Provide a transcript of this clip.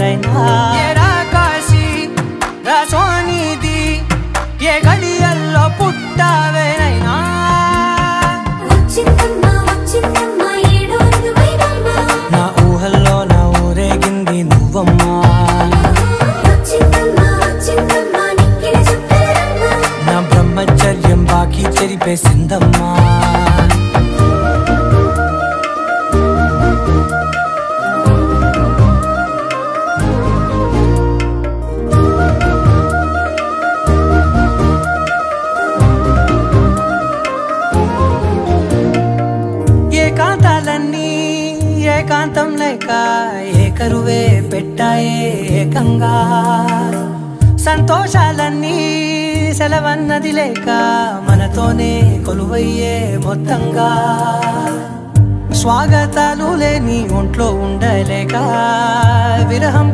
ఎవరైనా రాకాశి రసోనిది ఏ గడియల్లో పుట్టావేనైనా నా ఊహల్లో నా ఊరేగింది నువ్వమ్మా నా బ్రహ్మచర్యం బాకీ చెరిపేసిందమ్మా ఏకాంతాలన్నీ ఏకాంతం లేక ఏకరువే పెట్టాయే ఏకంగా సంతోషాలన్నీ సెలవన్నది లేక మనతోనే కొలువయ్యే మొత్తంగా స్వాగతాలు లేని ఒంట్లో ఉండలేక విరహం